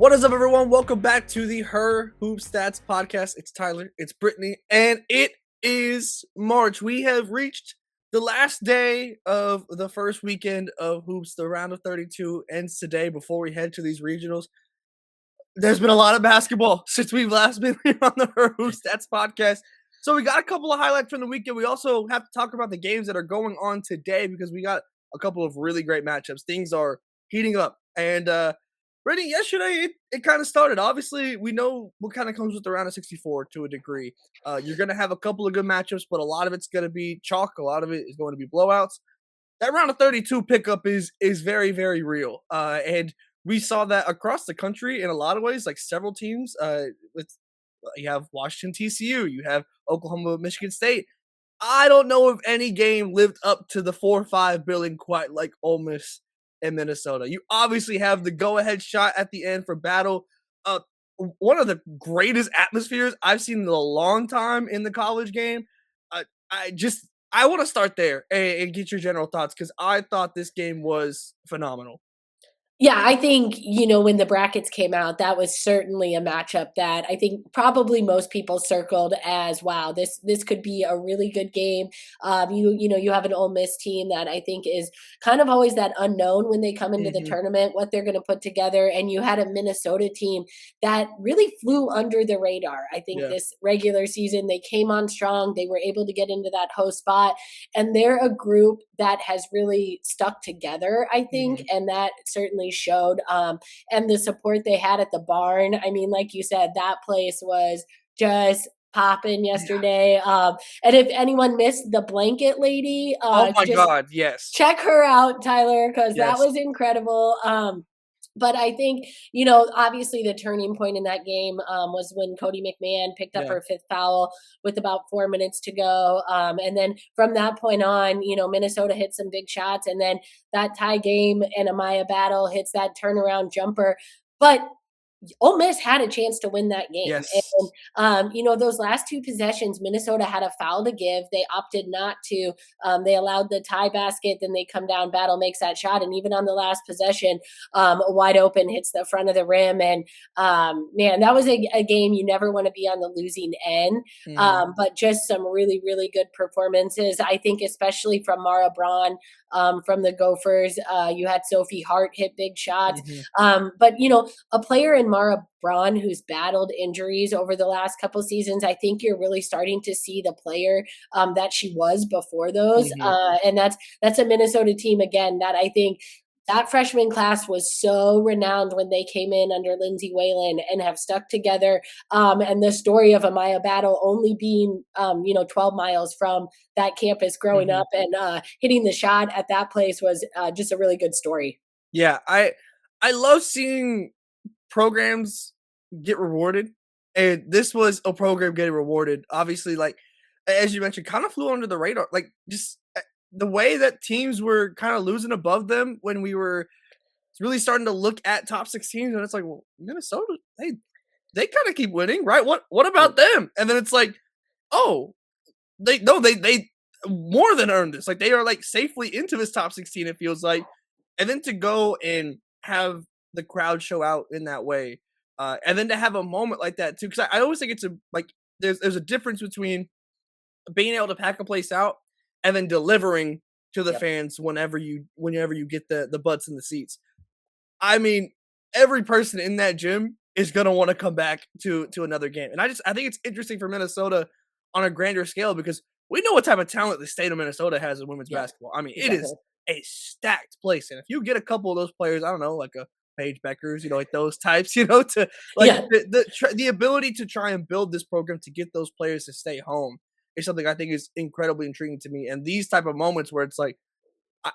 What is up, everyone? Welcome back to the Her Hoop Stats podcast. It's Tyler, it's Brittany, and it is March. We have reached the last day of the first weekend of hoops. The round of 32 ends today before we head to these regionals. There's been a lot of basketball since we've last been here on the Her Hoop Stats podcast. So we got a couple of highlights from the weekend. We also have to talk about the games that are going on today because we got a couple of really great matchups. Things are heating up. And Brittany, yesterday it kind of started. Obviously, we know what kind of comes with the round of 64 to a degree. You're going to have a couple of good matchups, but a lot of it's going to be chalk. A lot of it is going to be blowouts. That round of 32 pickup is very, very real. And we saw that across the country in a lot of ways, like several teams. You have Washington TCU, you have Oklahoma Michigan State. I don't know if any game lived up to the 4-5 billing quite like Ole Miss and Minnesota. You obviously have the go-ahead shot at the end for Battle. One of the greatest atmospheres I've seen in a long time in the college game. I want to start there and get your general thoughts because I thought this game was phenomenal. Yeah, I think, when the brackets came out, that was certainly a matchup that I think probably most people circled as, wow, this could be a really good game. You have an Ole Miss team that I think is kind of always that unknown when they come into the tournament, what they're going to put together. And you had a Minnesota team that really flew under the radar. I think this regular season, they came on strong. They were able to get into that host spot. And they're a group that has really stuck together, I think. And that certainly showed, and the support they had at the barn. I mean, like you said, that place was just popping yesterday. And if anyone missed the blanket lady, oh my God, yes, check her out, Tyler, because that was incredible. But I think, obviously the turning point in that game was when Cody McMahon picked up her fifth foul with about 4 minutes to go. And then from that point on, Minnesota hit some big shots. And then that tie game and Amaya Battle hits that turnaround jumper. But Ole Miss had a chance to win that game. Yes. And, those last two possessions, Minnesota had a foul to give. They opted not to. They allowed the tie basket. Then they come down, Battle makes that shot. And even on the last possession, wide open hits the front of the rim. And, man, that was a game you never want to be on the losing end. But just some really, really good performances. I think especially from Mara Braun from the Gophers. You had Sophie Hart hit big shots. But, a player in Mara Braun who's battled injuries over the last couple seasons, I think you're really starting to see the player that she was before those. And that's a Minnesota team, again, that I think that freshman class was so renowned when they came in under Lindsay Whalen and have stuck together. And the story of Amaya Battle only being, 12 miles from that campus growing up and hitting the shot at that place was just a really good story. Yeah, I love seeing programs get rewarded, and this was a program getting rewarded. Obviously, like as you mentioned, kind of flew under the radar. Like just the way that teams were kind of losing above them when we were really starting to look at top 16, and it's like, well, Minnesota, they kind of keep winning, right? What about them? And then it's like, oh, they more than earned this. Like they are like safely into this top 16. It feels like, and then to go and have the crowd show out in that way, and then to have a moment like that too, because I always think it's there's a difference between being able to pack a place out and then delivering to the fans whenever you get the butts in the seats. I mean, every person in that gym is gonna want to come back to another game, and I think it's interesting for Minnesota on a grander scale because we know what type of talent the state of Minnesota has in women's basketball. I mean, it is a stacked place, and if you get a couple of those players, I don't know, like a Paige Beckers, like those types, to like the ability to try and build this program to get those players to stay home is something I think is incredibly intriguing to me. And these type of moments where it's like,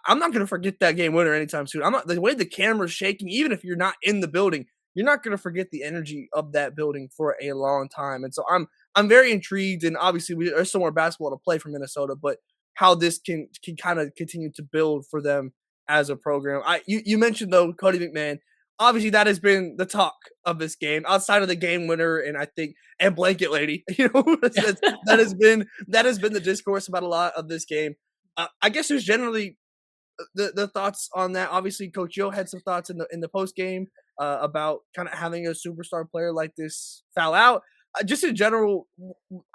I'm not going to forget that game winner anytime soon. The way the camera's shaking, even if you're not in the building, you're not going to forget the energy of that building for a long time. And so I'm very intrigued, and obviously there's some more basketball to play for Minnesota, but how this can kind of continue to build for them as a program. You mentioned though Cody McMahon. Obviously, that has been the talk of this game, outside of the game winner, and blanket lady. That has been the discourse about a lot of this game. I guess there's generally the thoughts on that. Obviously, Coach Yo had some thoughts in the post game. about kind of having a superstar player like this foul out. Just in general,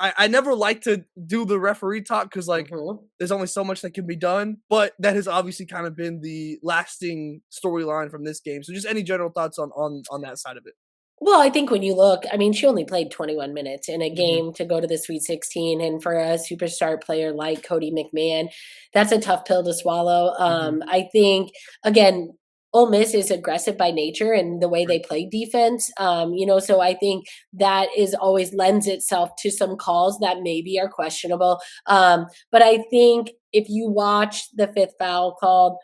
I never like to do the referee talk because like Mhm. there's only so much that can be done, but that has obviously kind of been the lasting storyline from this game. So just any general thoughts on that side of it? Well, I think when you look, I mean, she only played 21 minutes in a Mhm, game to go to the Sweet 16, and for a superstar player like Cody McMahon, that's a tough pill to swallow. mhm, I think again, Ole Miss is aggressive by nature and the way they right, play defense. So I think that is always lends itself to some calls that maybe are questionable. But I think if you watch the fifth foul called,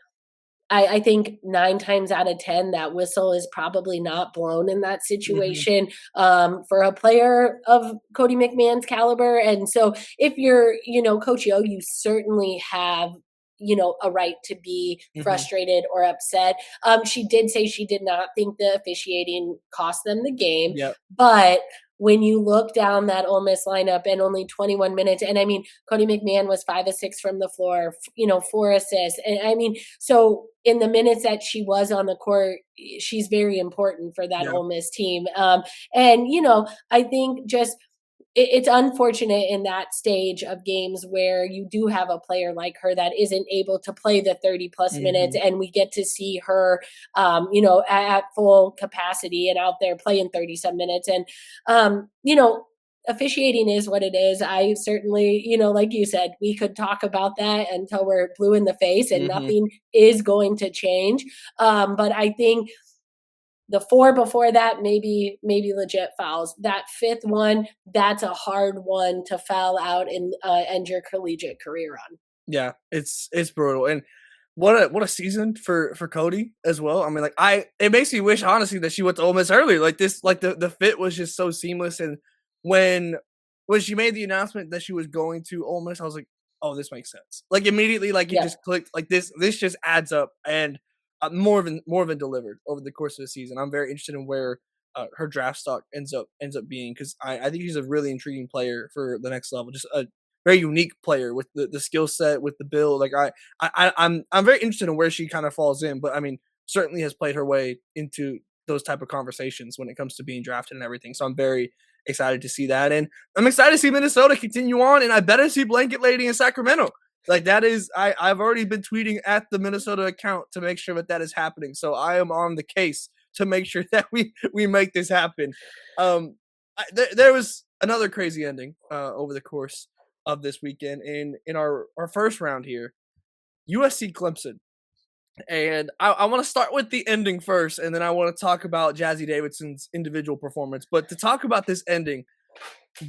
I think 9 times out of 10, that whistle is probably not blown in that mhm, situation, for a player of Cody McMahon's caliber, and so if you're, Coach Yo, you certainly have, a right to be mhm, frustrated or upset. She did say she did not think the officiating cost them the game, yep, but when you look down that Ole Miss lineup and only 21 minutes, and I mean, Cody McMahon was 5 of 6 from the floor, 4 assists, and I mean, so in the minutes that she was on the court, she's very important for that yeah, Ole Miss team. And I think just it's unfortunate in that stage of games where you do have a player like her that isn't able to play the 30 plus minutes, mhm, and we get to see her, at full capacity and out there playing 30 some minutes. And, officiating is what it is. I certainly, like you said, we could talk about that until we're blue in the face and mhm, nothing is going to change. But I think the 4 before that, maybe legit fouls. That 5th one, that's a hard one to foul out and, end your collegiate career on. yeah, it's brutal, and what a season for Cody as well. I mean, like it makes me wish honestly that she went to Ole Miss earlier. Like this, like the fit was just so seamless. And when when she made the announcement that she was going to Ole Miss, I was like, oh, this makes sense. Like immediately, like it Yep. just clicked. Like this just adds up, and more than delivered over the course of the season. I'm very interested in where her draft stock ends up being because I think she's a really intriguing player for the next level. Just a very unique player with the skill set, with the build. Like I'm very interested in where she kind of falls in, but I mean, certainly has played her way into those type of conversations when it comes to being drafted and everything. So I'm very excited to see that, and I'm excited to see Minnesota continue on, and I better see Blanket Lady in Sacramento. Like that is, I've already been tweeting at the Minnesota account to make sure that that is happening. So I am on the case to make sure that we make this happen. There was another crazy ending over the course of this weekend in our first round here, USC Clemson. And I want to start with the ending first, and then I want to talk about Jazzy Davidson's individual performance. But to talk about this ending,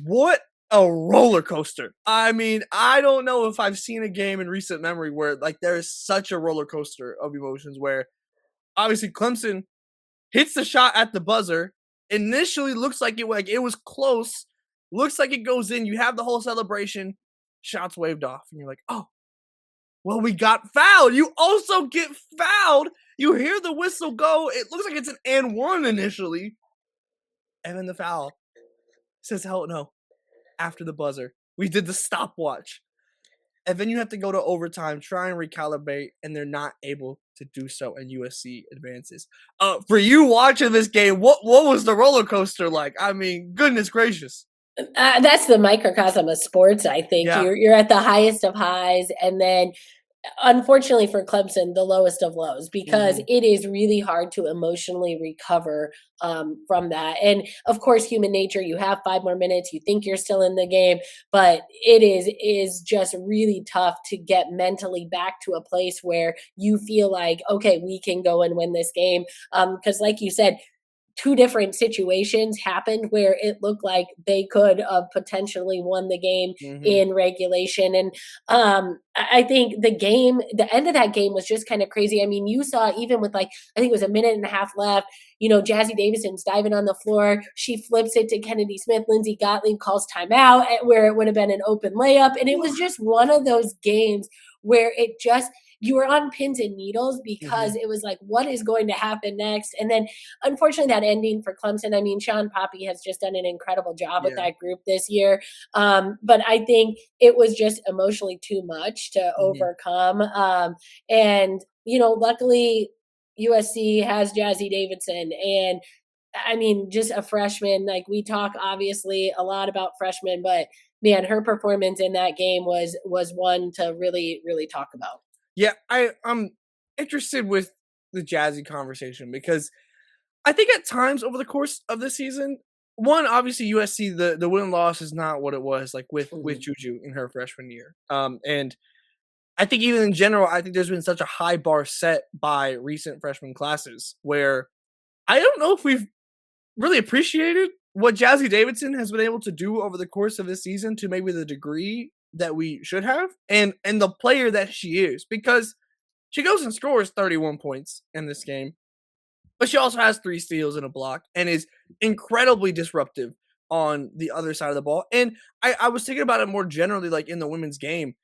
what a roller coaster. I mean, I don't know if I've seen a game in recent memory where like there is such a roller coaster of emotions where obviously Clemson hits the shot at the buzzer. Initially looks like it was close. Looks like it goes in. You have the whole celebration. Shots waved off, and you're like, oh, well, we got fouled. You also get fouled. You hear the whistle go. It looks like it's an and one initially, and then the foul says, "Hell no!" After the buzzer, we did the stopwatch, and then you have to go to overtime, try and recalibrate, and they're not able to do so, and USC advances. For you watching this game, what was the roller coaster like? I mean, goodness gracious. That's the microcosm of sports, I think. Yeah. You're at the highest of highs, and then unfortunately for Clemson, the lowest of lows, because Hmm. it is really hard to emotionally recover from that. And of course, human nature, you have 5 more minutes, you think you're still in the game, but it is just really tough to get mentally back to a place where you feel like, okay, we can go and win this game. Because like you said, two different situations happened where it looked like they could have potentially won the game Hmm. in regulation. And I think the end of that game was just kind of crazy. I mean, you saw even with like, I think it was a minute and a half left, Jazzy Davidson's diving on the floor. She flips it to Kennedy Smith. Lindsey Gottlieb calls timeout where it would have been an open layup. And it was just one of those games where you were on pins and needles Hmm. because it was like, what is going to happen next? And then unfortunately, that ending for Clemson, I mean, Sean Poppy has just done an incredible job with Yeah. that group this year. But I think it was just emotionally too much to Hmm. overcome. And, luckily, USC has Jazzy Davidson, and I mean, just a freshman. Like we talk obviously a lot about freshmen, but man, her performance in that game was one to really really talk about. Yeah, I'm interested with the Jazzy conversation because I think at times over the course of the season, one obviously USC the win loss is not what it was like with Mhm. Juju in her freshman year. And I think even in general, I think there's been such a high bar set by recent freshman classes where I don't know if we've really appreciated what Jazzy Davidson has been able to do over the course of this season to maybe the degree that we should have, and the player that she is, because she goes and scores 31 points in this game, but she also has 3 steals and a block and is incredibly disruptive on the other side of the ball. And I was thinking about it more generally, like in the women's game,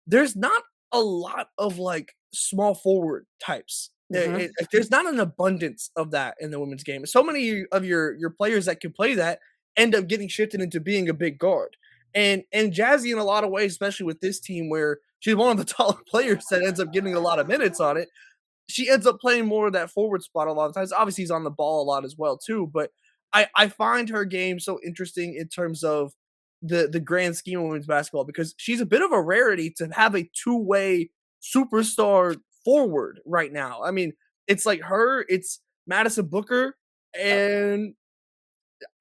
there's not a lot of like small forward types. Mhm. There's not an abundance of that in the women's game. So many of your players that can play that end up getting shifted into being a big guard. And Jazzy in a lot of ways, especially with this team where she's one of the taller players that ends up getting a lot of minutes on it, she ends up playing more of that forward spot a lot of times. Obviously, he's on the ball a lot as well too. But I find her game so interesting in terms of the grand scheme of women's basketball because she's a bit of a rarity to have a two-way superstar forward right now. I mean, it's like her, it's Madison Booker, Yep. and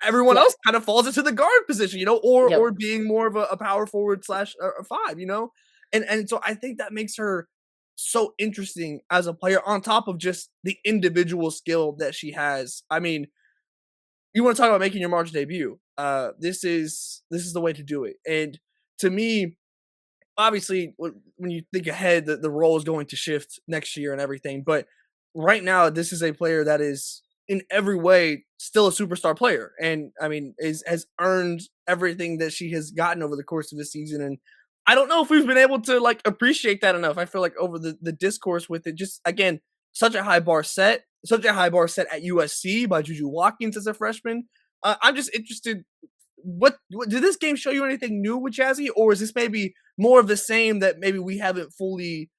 everyone Yeah. else kind of falls into the guard position, or Yep. being more of a power forward slash a five, and so I think that makes her so interesting as a player on top of just the individual skill that she has. I mean, you want to talk about making your March debut? This is the way to do it, and to me, obviously, when you think ahead, the role is going to shift next year and everything. But right now, this is a player that is in every way still a superstar player, and I mean, has earned everything that she has gotten over the course of this season. And I don't know if we've been able to like appreciate that enough. I feel like over the discourse with it, just again, such a high bar set at USC by Juju Watkins as a freshman. I'm just interested what did this game show you anything new with Jazzy, or is this maybe more of the same that maybe we haven't fully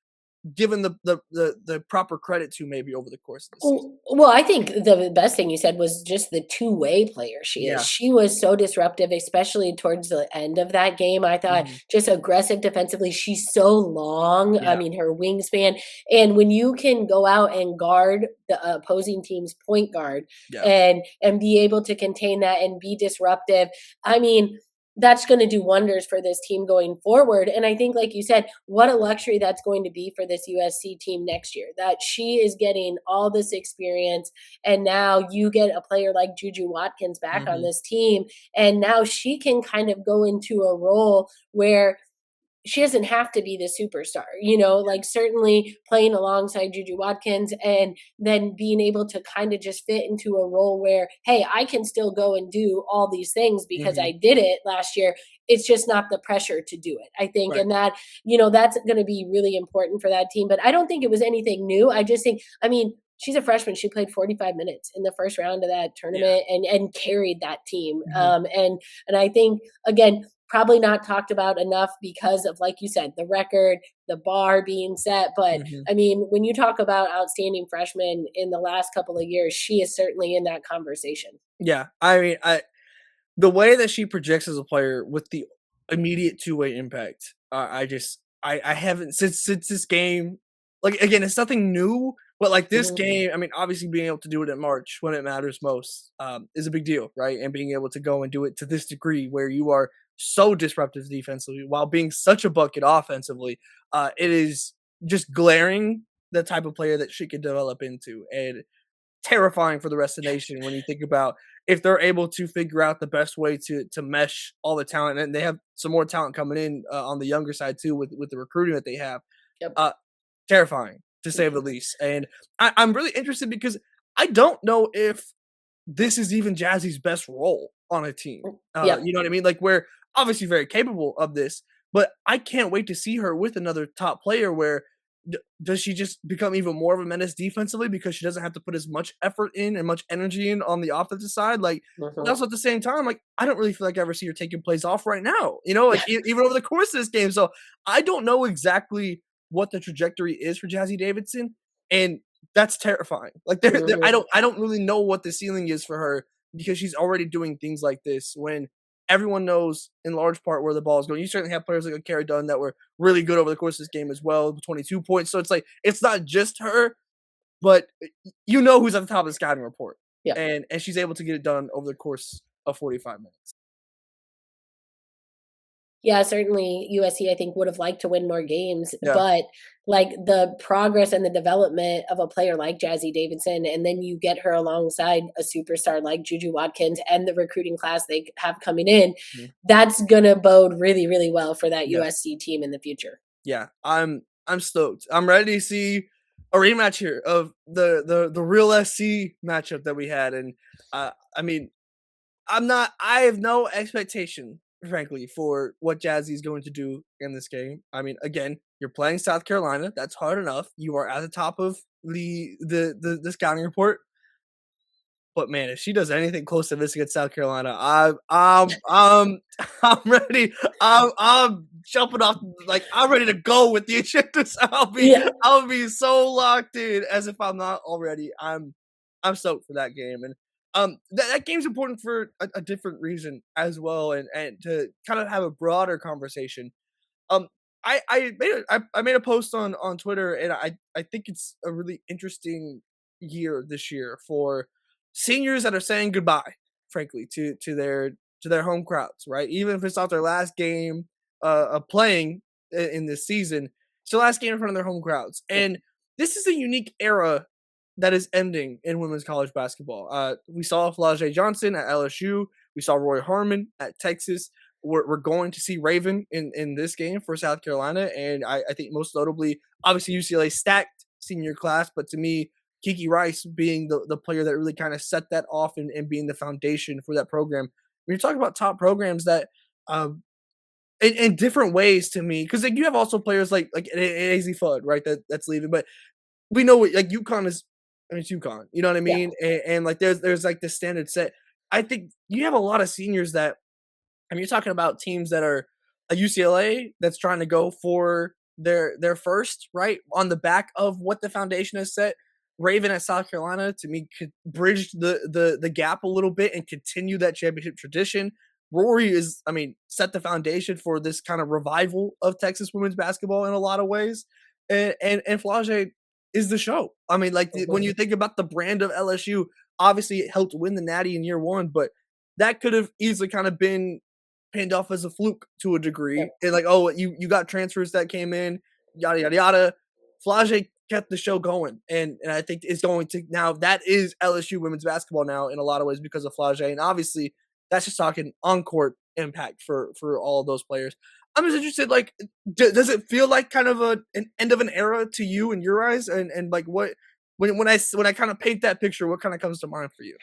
given the proper credit to maybe over the course of the season? Well, I think the best thing you said was just the two-way player she is. Yeah. She was so disruptive, especially towards the end of that game. I thought Mhm. just aggressive defensively. She's so long. I Yeah. mean, her wingspan. And when you can go out and guard the opposing team's point guard Yeah. and be able to contain that and be disruptive, I mean, that's going to do wonders for this team going forward. And I think, like you said, what a luxury that's going to be for this USC team next year that she is getting all this experience. And now you get a player like Juju Watkins back on Mhm. this team. And now she can kind of go into a role where she doesn't have to be the superstar, like certainly playing alongside Juju Watkins and then being able to kind of just fit into a role where, hey, I can still go and do all these things because Mhm. I did it last year. It's just not the pressure to do it, I think. Right. And that, that's going to be really important for that team. But I don't think it was anything new. I just think, I mean, she's a freshman. She played 45 minutes in the first round of that Yeah. tournament and carried that team. Mhm. And I think again, probably not talked about enough because of, like you said, the record, the bar being set. But Mhm. I mean, when you talk about outstanding freshmen in the last couple of years, she is certainly in that conversation. Yeah. I mean, the way that she projects as a player with the immediate two-way impact, I haven't since this game. Like again, it's nothing new, but like this Mhm. game, I mean, obviously being able to do it in March when it matters most, is a big deal, right? And being able to go and do it to this degree where you are so disruptive defensively while being such a bucket offensively, it is just glaring the type of player that she could develop into, and terrifying for the rest of the nation when you think about if they're able to figure out the best way to mesh all the talent, and they have some more talent coming in on the younger side too with the recruiting that they have. Yep. Uh, Terrifying to say the least, and I'm really interested because I don't know if this is even Jazzy's best role on a team. Yep. You know what I mean? Like we're obviously very capable of this, but I can't wait to see her with another top player where does she just become even more of a menace defensively because she doesn't have to put as much effort in and much energy in on the offensive side? Like, but Mhm. also at the same time, like I don't really feel like I ever see her taking plays off right now. Like even over the course of this game. So I don't know exactly what the trajectory is for Jazzy Davidson, and that's terrifying. Like Mhm. I don't really know what the ceiling is for her because she's already doing things like this when everyone knows in large part where the ball is going. You certainly have players like Carrie Dunn that were really good over the course of this game as well, 22 points. So it's like it's not just her, but you know who's at the top of the scouting report, Yeah. and she's able to get it done over the course of 45 minutes. Yeah, certainly USC, I think, would have liked to win more games, Yeah, but like the progress and the development of a player like Jazzy Davidson, and then you get her alongside a superstar like Juju Watkins and the recruiting class they have coming in, mhm, that's gonna bode really, really well for that yeah, USC team in the future. yeah. I'm stoked. I'm ready to see a rematch here of the real SC matchup that we had, and I mean I have no expectation, frankly, for what Jazzy is going to do in this game. I mean, again, you're playing South Carolina. That's hard enough. You are at the top of the scouting report. But man, if she does anything close to this against South Carolina, I'm ready. I'm jumping off like I'm ready to go with the agendas. Yeah. I'll be so locked in as if I'm not already. I'm stoked for that game, and that game's important for a different reason as well, and to kind of have a broader conversation. Um, I made a post on Twitter, and I think it's a really interesting year this year for seniors that are saying goodbye, frankly, to their home crowds, right? Even if it's not their last game of playing in this season, it's their last game in front of their home crowds, and this is a unique era that is ending in women's college basketball. We saw Flau'jae Johnson at LSU. We saw Roy Harmon at Texas. We're going to see Raven in this game for South Carolina, and I think most notably, obviously UCLA stacked senior class, but to me, Kiki Rice being the player that really kind of set that off and being the foundation for that program. When you're talking about top programs that in different ways to me, because like you have also players like AZ Fudd, right? That's leaving, but we know what like UConn is. I mean, it's UConn. You know what I Yeah. mean? And like there's like the standard set. I think you have a lot of seniors that I mean, you're talking about teams that are a UCLA that's trying to go for their first, right? On the back of what the foundation has set. Raven at South Carolina to me could bridge the gap a little bit and continue that championship tradition. Rory is, I mean, set the foundation for this kind of revival of Texas women's basketball in a lot of ways. And Flau'jae is the show. I mean, like when Mhm. you think about the brand of LSU, obviously it helped win the Natty in year one, but that could have easily kind of been pinned off as a fluke to a degree. And like, oh, you got transfers that came in, yada yada yada. Flau'jae kept the show going, and I think it's going to now. That is LSU women's basketball now in a lot of ways because of Flau'jae, and obviously that's just talking on court impact for all of those players. I'm just interested, like, does it feel like kind of an end of an era to you in your eyes, and like what when I kind of paint that picture, what kind of comes to mind for you?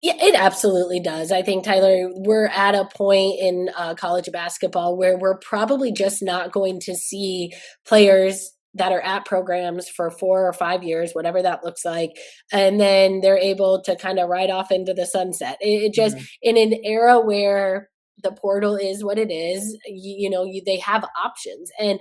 Yeah, it absolutely does. I think, Tyler, we're at a point in college basketball where we're probably just not going to see players that are at programs for 4 or 5 years, whatever that looks like, and then they're able to kind of ride off into the sunset. It just, Mhm, in an era where the portal is what it is, they have options. And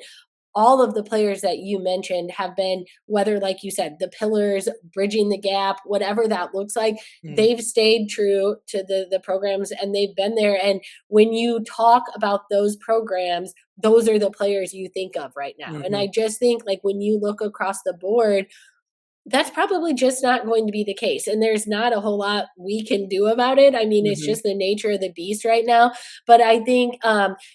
all of the players that you mentioned have been, whether like you said, the pillars, bridging the gap, whatever that looks like, mhm, they've stayed true to the programs and they've been there. And when you talk about those programs, those are the players you think of right now. And mhm, I just think, like, when you look across the board, that's probably just not going to be the case, and there's not a whole lot we can do about it. I mean, it's mhm, just the nature of the beast right now. But I think,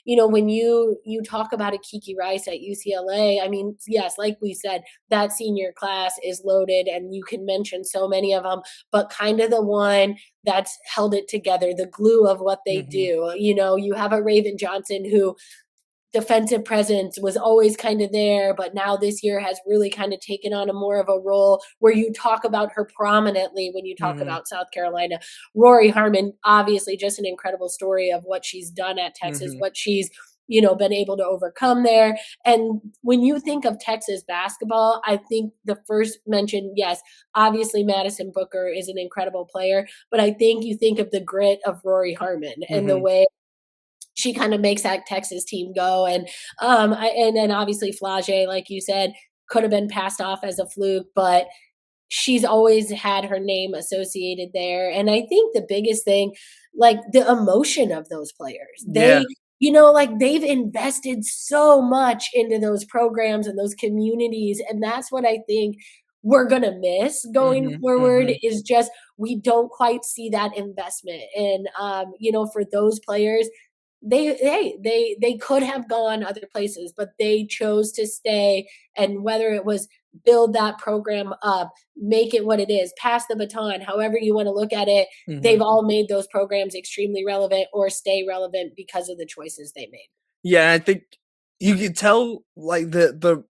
when you talk about a Kiki Rice at UCLA, I mean, yes, like we said, that senior class is loaded, and you can mention so many of them. But kind of the one that's held it together, the glue of what they mhm, do. You have a Raven Johnson who defensive presence was always kind of there, but now this year has really kind of taken on a more of a role where you talk about her prominently when you talk mhm, about South Carolina. Rory Harmon, obviously just an incredible story of what she's done at Texas, mhm, what she's been able to overcome there. And when you think of Texas basketball, I think the first mention, yes, obviously Madison Booker is an incredible player, but I think you think of the grit of Rory Harmon and the mhm, way she kind of makes that Texas team go. And and then obviously Flau'jae, like you said, could have been passed off as a fluke, but she's always had her name associated there. And I think the biggest thing, like the emotion of those players, Yeah. like they've invested so much into those programs and those communities. And that's what I think we're going to miss going Mhm, forward mhm, is just we don't quite see that investment. And, for those players, they could have gone other places, but they chose to stay. And whether it was build that program up, make it what it is, pass the baton, however you want to look at it, they've mhm. all made those programs extremely relevant or stay relevant because of the choices they made. Yeah, I think you could tell, like, the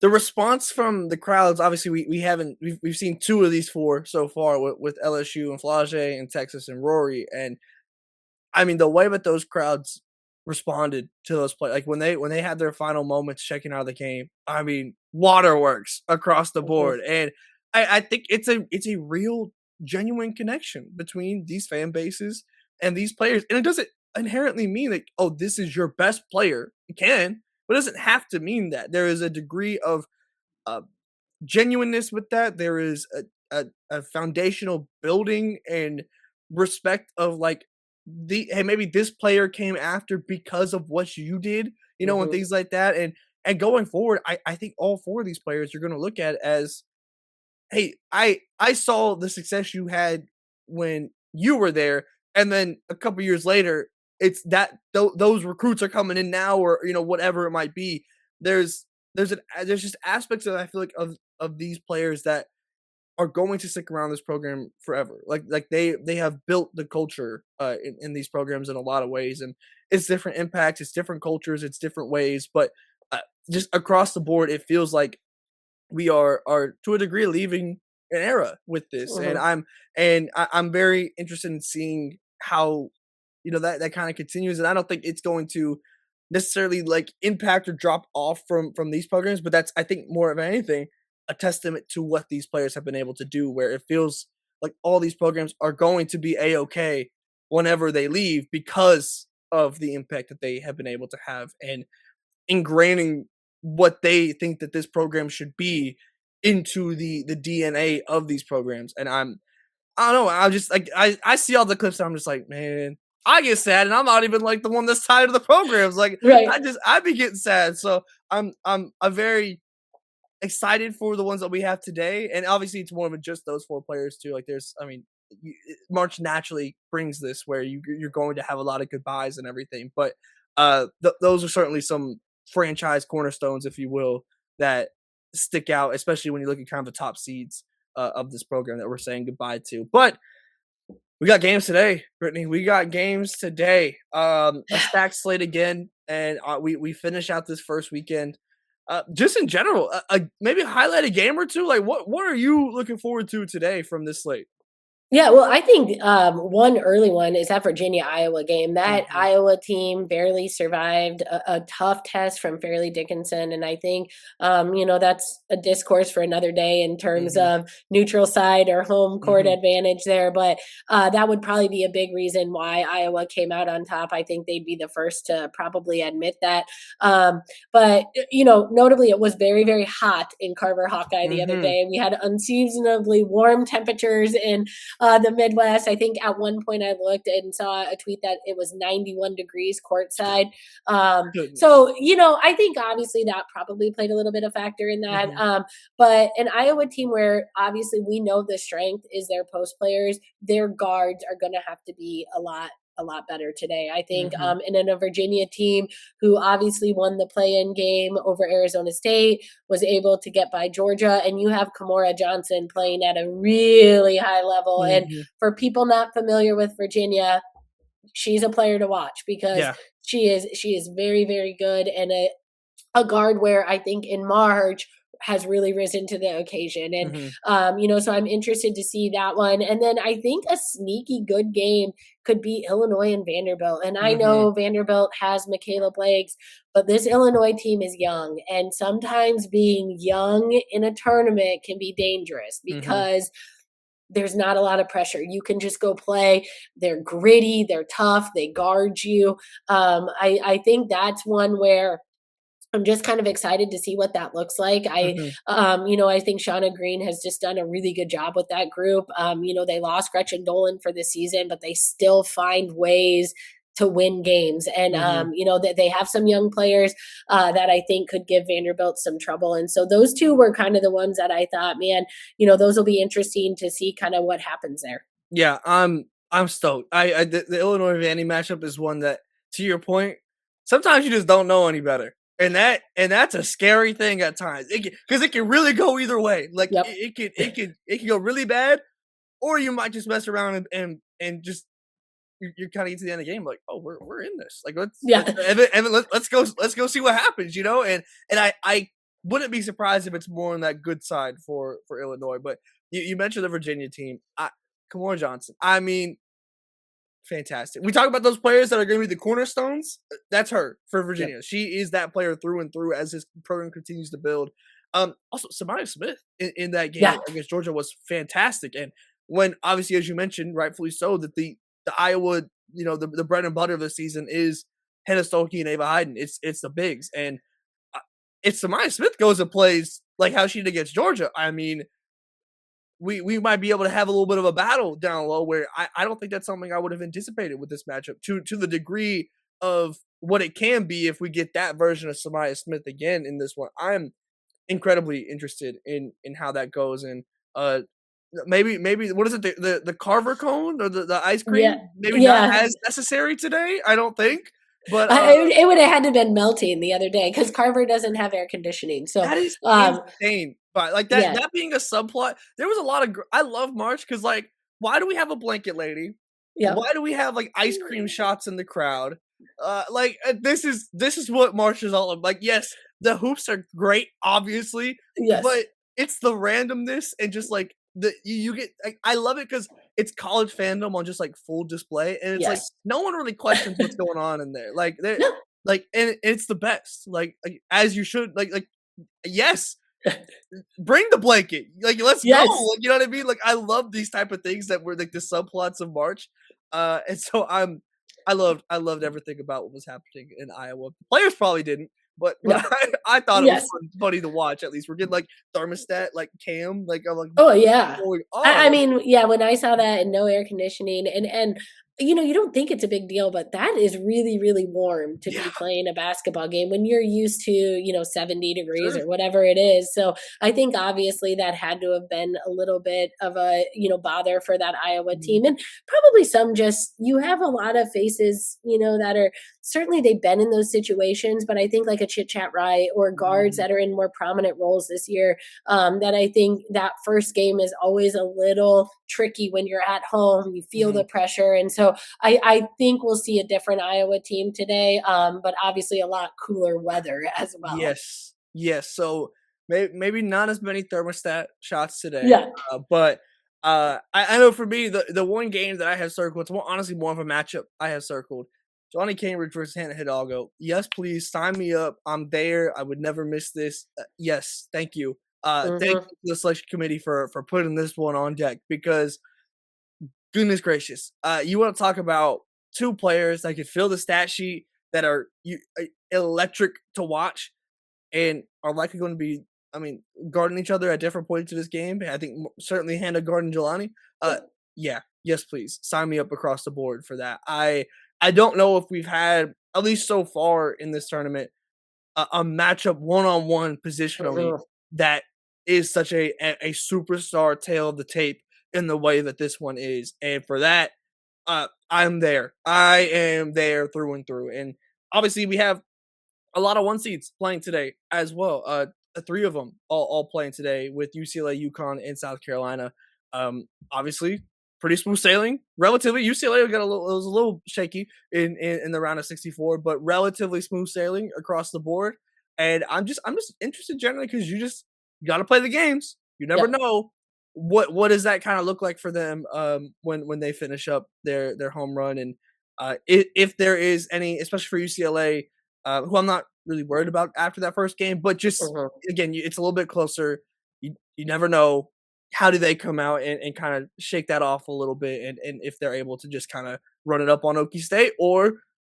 response from the crowds. Obviously, we haven't we've seen 2 of these 4 so far with LSU and Flau'jae and Texas and Rory, and I mean, the way that those crowds responded to those play like, when they had their final moments checking out of the game, I mean, waterworks across the Mhm, board, and I think it's a real genuine connection between these fan bases and these players, and it doesn't inherently mean like, "Oh, this is your best player." It can, but it doesn't have to mean that. There is a degree of, uh genuineness with that. There is a foundational building and respect of like the hey, maybe this player came after because of what you did, and mhm, things like that. And going forward, I think all 4 of these players you're gonna look at as, hey, I saw the success you had when you were there, and then a couple years later, it's that those recruits are coming in now, or whatever it might be. There's there's just aspects that I feel like of these players that are going to stick around this program forever. Like they have built the culture in these programs in a lot of ways, and it's different impacts, it's different cultures, it's different ways, but uh, just across the board, it feels like we are to a degree leaving an era with this, and mhm, I'm very interested in seeing how that kind of continues, and I don't think it's going to necessarily like impact or drop off from these programs, but that's I think more of anything a testament to what these players have been able to do, where it feels like all these programs are going to be a okay whenever they leave because of the impact that they have been able to have, and ingraining what they think that this program should be into the DNA of these programs. And I don't know, I just like I see all the clips and I'm just like, man, I get sad and I'm not even like the one that's tied to the programs. Like right. I be getting sad. So I'm a very excited for the ones that we have today, and obviously it's more than just those 4 players too. Like there's, I mean, March naturally brings this where you're going to have a lot of goodbyes and everything, but those are certainly some franchise cornerstones, if you will, that stick out, especially when you look at kind of the top seeds of this program that we're saying goodbye to. But we got games today, Brittany. We got games today. A stacked slate again, and we finish out this first weekend. Just in general, maybe highlight a game or two. Like, what are you looking forward to today from this slate? Yeah, well, I think one early one is that Virginia Iowa game. That Hmm. Iowa team barely survived a tough test from Fairleigh Dickinson, and I think that's a discourse for another day in terms Hmm. of neutral side or home court Hmm. advantage there. But that would probably be a big reason why Iowa came out on top. I think they'd be the first to probably admit that. But notably, it was very very hot in Carver Hawkeye the other Hmm. day. We had unseasonably warm temperatures in the Midwest. I think at one point I looked and saw a tweet that it was 91 degrees courtside. Goodness. So I think obviously that probably played a little bit of factor in that. Hmm. But an Iowa team where obviously we know the strength is their post players, their guards are going to have to be a lot better today. I think, Hmm. and then a Virginia team who obviously won the play-in game over Arizona State, was able to get by Georgia, and you have Kamora Johnson playing at a really high level. And Hmm. for people not familiar with Virginia, she's a player to watch because Yeah. she is very very good, and a guard where I think in March has really risen to the occasion. And, Hmm. so I'm interested to see that one. And then I think a sneaky good game could be Illinois and Vanderbilt. And I Hmm. know Vanderbilt has Michaela Blakes, but this Illinois team is young. And sometimes being young in a tournament can be dangerous Hmm. because there's not a lot of pressure. You can just go play. They're gritty, they're tough, they guard you. I think that's one where I'm just kind of excited to see what that looks like. Mhm. I think Shauna Green has just done a really good job with that group. They lost Gretchen Dolan for the season, but they still find ways to win games. And, Mhm. that they have some young players that I think could give Vanderbilt some trouble. And so those two were kind of the ones that I thought, man, those will be interesting to see kind of what happens there. Yeah, I'm stoked. The Illinois Vandy matchup is one that, to your point, sometimes you just don't know any better, and that's a scary thing at times. Because it can really go either way. Like Yep. it can go really bad, or you might just mess around and just you're kind of get to the end of the game like, oh, we're in this. Like let's Yeah. Evan, let's go see what happens, And I wouldn't be surprised if it's more on that good side for Illinois. But you mentioned the Virginia team. Kamora Johnson. I mean, fantastic. We talk about those players that are going to be the cornerstones. That's her for Yep. Virginia. She is that player through and through as this program continues to build. Also, Samaya Smith in that game Yeah. against Georgia was fantastic. And when obviously, as you mentioned, rightfully so, that the Iowa, the bread and butter of the season is Hannah Stokey and Ava Hayden. It's the bigs, and uh, if Samaya Smith goes and plays like how she did against Georgia, I mean, we might be able to have a little bit of a battle down low where I don't think that's something I would have anticipated with this matchup to the degree of what it can be if we get that version of Samaya Smith again in this one. I'm incredibly interested in how that goes and uh maybe what is it the Carver cone or the ice Yeah. cream maybe not Yeah. as necessary today I don't think but It would have had to been melting the other day because Carver doesn't have air conditioning. So, that is um, insane. But like yeah, that being a subplot, there was a lot of I love March because like why do we have a blanket lady? yep, Why do we have like ice cream shots in the crowd? This is what March is all about. Like yes, the hoops are great, obviously, yes, but it's the randomness and just like you get like, I love it because it's college fandom on just like full display, and it's like yes. no one really questions what's going on in there. Like they No, like and it's the best. Like as you should like yes, bring the blanket. Like, let's go. yes. Like, you know what I mean? Like, I love these type of things that were like the subplots of March. And so I loved everything about what was happening in Iowa. The players probably didn't, but Yep, I thought it was yes. funny to watch. At least we're getting like thermostat, like Cam, like I'm like, Oh, what is yeah. going I on? mean, yeah, when I saw that and no air conditioning and you don't think it's a big deal, but that is really, really warm to Yeah, be playing a basketball game when you're used to, 70 degrees sure. or whatever it is. So I think obviously that had to have been a little bit of a, bother for that Iowa Mhm, team. And probably some just you have a lot of faces, that are certainly they've been in those situations, but I think like a chit chat right or guards mhm, that are in more prominent roles this year that I think that first game is always a little tricky when you're at home. You feel the mhm. pressure. And so I think we'll see a different Iowa team today, but obviously a lot cooler weather as well. Yes, yes. So maybe not as many thermostat shots today, Yeah. but I know for me the one game that I have circled, it's honestly more of a matchup I have circled. Johnny Cambridge versus Hannah Hidalgo. Yes, please sign me up. I'm there. I would never miss this. Yes, thank you. Thank Hmm. you to the selection committee for putting this one on deck because goodness gracious, you want to talk about two players that could fill the stat sheet that are electric to watch and are likely going to be, I mean, guarding each other at different points of this game. I think certainly Hannah guarding Jelani. Uh, Yep. yeah, yes, please sign me up across the board for that. I don't know if we've had at least so far in this tournament a matchup one on one positionally Hmm. that is such a superstar tale of the tape in the way that this one is, and for that, I'm there. I am there through and through, and obviously we have a lot of one seeds playing today as well. Three of them all playing today with UCLA, UConn, and South Carolina. Obviously, pretty smooth sailing. Relatively, UCLA got it was a little shaky in the round of 64, but relatively smooth sailing across the board. And I'm just interested generally because you got to play the games. You never Yep. know what does that kind of look like for them when they finish up their home run and if there is any, especially for UCLA who I'm not really worried about after that first game. But just Hmm. again, it's a little bit closer. You never know how do they come out and kind of shake that off a little bit, and if they're able to just kind of run it up on Okie State, or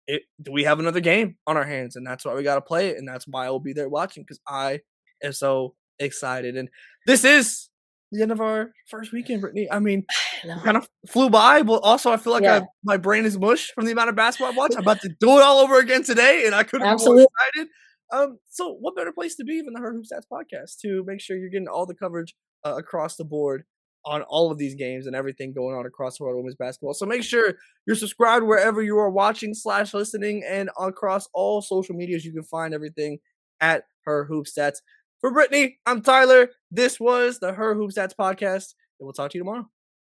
do we have another game on our hands? And that's why we got to play it. And that's why I will be there watching because I am so excited. And this is the end of our first weekend, Brittany. I mean, it kind of flew by, but also I feel like Yeah, my brain is mush from the amount of basketball I watched. I'm about to do it all over again today, and I couldn't be more absolutely. excited. So what better place to be than the Her Hoop Stats podcast to make sure you're getting all the coverage across the board on all of these games and everything going on across the world of women's basketball. So make sure you're subscribed wherever you are watching / listening and across all social medias. You can find everything at Her Hoop Stats. For Brittany, I'm Tyler. This was the Her Hoop Stats podcast, and we'll talk to you tomorrow.